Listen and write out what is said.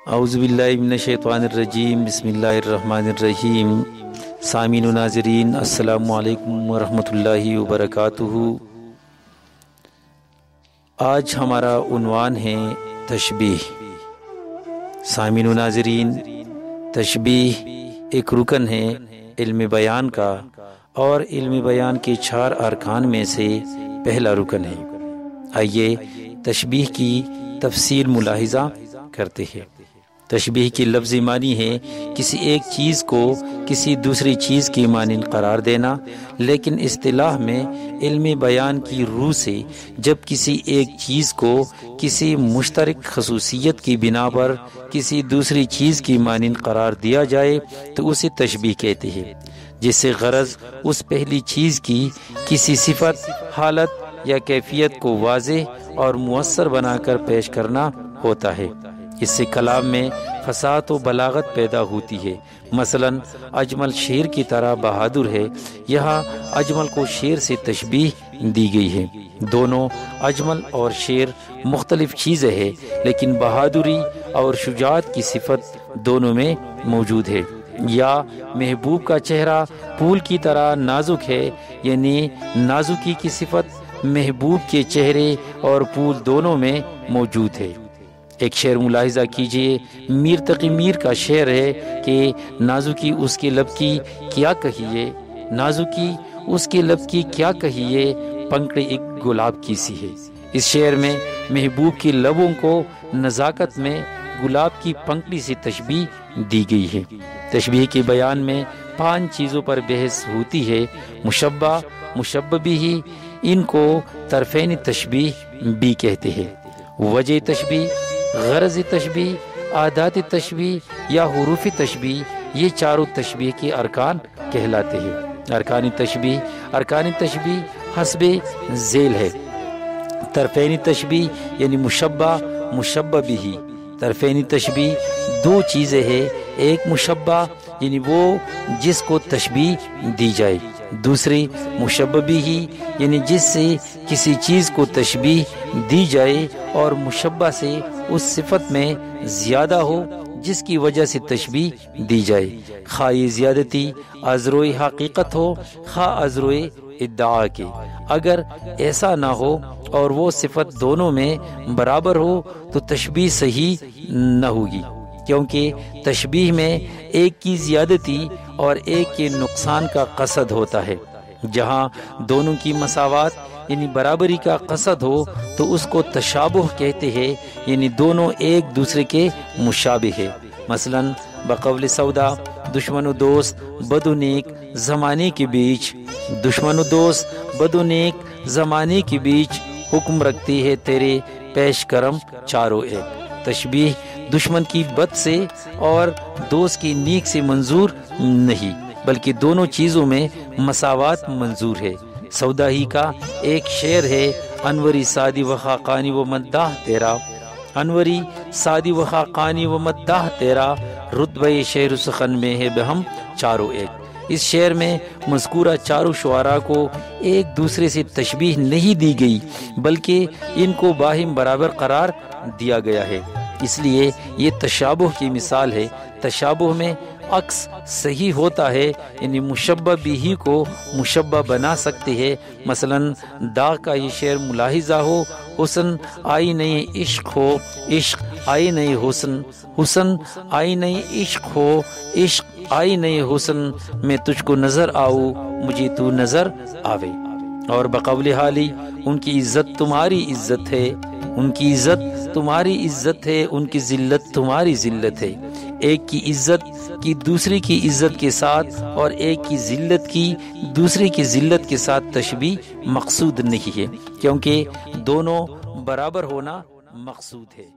اعوذ باللہ من الشیطان الرجیم، بسم اللہ الرحمن الرحیم۔ سامعین و ناظرین، السلام علیکم ورحمۃ اللہ وبرکاتہ۔ آج ہمارا عنوان ہے تشبیہ۔ سامعین و ناظرین، تشبیہ ایک رکن ہے علم بیان کا، اور علم بیان کے 4 ارکان میں سے پہلا رکن ہے۔ آئیے تشبیہ کی تفصیل ملاحظہ کرتے ہیں۔ تشبیہ کی لفظی معنی ہے کسی ایک چیز کو کسی دوسری چیز کی مانند قرار دینا، لیکن اصطلاح میں علم بیان کی روح سے جب کسی ایک چیز کو کسی مشترک خصوصیت کی بنا پر کسی دوسری چیز کی مانند قرار دیا جائے تو اسے تشبیہ کہتے ہیں، جس سے غرض اس پہلی چیز کی کسی صفت، حالت یا کیفیت کو واضح اور مؤثر بنا کر پیش کرنا ہوتا ہے۔ اس سے کلام میں فصاحت و بلاغت پیدا ہوتی ہے۔ مثلا اجمل شیر کی طرح بہادر ہے، یہاں اجمل کو شیر سے تشبیہ دی گئی ہے۔ دونوں اجمل اور شیر مختلف چیزیں ہیں، لیکن بہادری اور شجاعت کی صفت دونوں میں موجود ہے۔ یا محبوب کا چہرہ پھول کی طرح نازک ہے، یعنی نازکی کی صفت محبوب کے چہرے اور پھول دونوں میں موجود ہے۔ ایک شعر ملاحظہ کیجئے، میر تقی میر کا شعر ہے کہ نازکی اس کے لب کی کیا کہیے، نازکی اس کے لب کی کیا کہیے، پنکھڑی ایک گلاب کی سی ہے۔ اس شعر میں محبوب کے لبوں کو نزاکت میں گلاب کی پنکھڑی سے تشبیہ دی گئی ہے۔ تشبیہ کے بیان میں 5 چیزوں پر بحث ہوتی ہے۔ مشبہ، مشبہ بھی، ان کو طرفین تشبیہ بھی کہتے ہیں۔ وجہ تشبیہ، غرض تشبیہ، عادات تشبیہ یا حروف تشبیہ، یہ چاروں تشبیہ کے ارکان کہلاتے ہیں۔ ارکان تشبیہ حسب ذیل ہے۔ طرفین تشبیہ یعنی مشبہ، مشبہ بھی۔ طرفین تشبیہ 2 چیزیں ہیں، ایک مشبہ یعنی وہ جس کو تشبیہ دی جائے، دوسری مشبہ بھی یعنی جس سے کسی چیز کو تشبیہ دی جائے اور مشبہ سے اس صفت میں زیادہ ہو جس کی وجہ سے تشبیہ دی جائے، خواہ یہ زیادتی ازروئے حقیقت ہو خواہ ازروئے ادعا کے۔ اگر ایسا نہ ہو اور وہ صفت دونوں میں برابر ہو تو تشبیہ صحیح نہ ہوگی، کیونکہ تشبیہ میں ایک کی زیادتی اور ایک کے نقصان کا قصد ہوتا ہے۔ جہاں دونوں کی مساوات یعنی برابری کا قصد ہو تو اس کو تشابہ کہتے ہیں، یعنی دونوں ایک دوسرے کے مشابہ ہے۔ مثلا بقول سودا، دشمن و دوست بد و نیک زمانے کے بیچ، دشمن و دوست بد و نیک زمانے کے بیچ، حکم رکھتی ہے تیرے پیش کرم چاروں ایک۔ تشبیہ دشمن کی بد سے اور دوست کی نیک سے منظور نہیں، بلکہ دونوں چیزوں میں مساوات منظور ہے۔ سودا ہی کا ایک شعر ہے، انوری سادی و خاقانی و مداح تیرا، انوری سادی و خاقانی و مداح تیرا، رتبہ شعر سخن میں ہے بہم چاروں ایک۔ اس شعر میں مذکورہ چاروں شعراء کو ایک دوسرے سے تشبیہ نہیں دی گئی، بلکہ ان کو باہم برابر قرار دیا گیا ہے، اس لیے یہ تشابہ کی مثال ہے۔ تشابہ میں عکس صحیح ہوتا ہے، یعنی مشبہ بھی کو مشبہ بنا سکتے ہیں۔ مثلا داغ کا یہ شعر ملاحظہ ہو، حسن آئی نئی عشق ہو، عشق آئی نئی حسن، حسن آئی نئی عشق ہو، عشق آئی نئی حسن، میں تجھ کو نظر آؤں مجھے تو نظر آوے۔ اور بقول حالی، ان کی عزت تمہاری عزت ہے، ان کی عزت تمہاری عزت ہے، ان کی ذلت تمہاری ذلت ہے۔ ایک کی عزت کی دوسری کی عزت کے ساتھ اور ایک کی ذلت کی دوسری کی ذلت کے ساتھ تشبیہ مقصود نہیں ہے، کیونکہ دونوں برابر ہونا مقصود ہے۔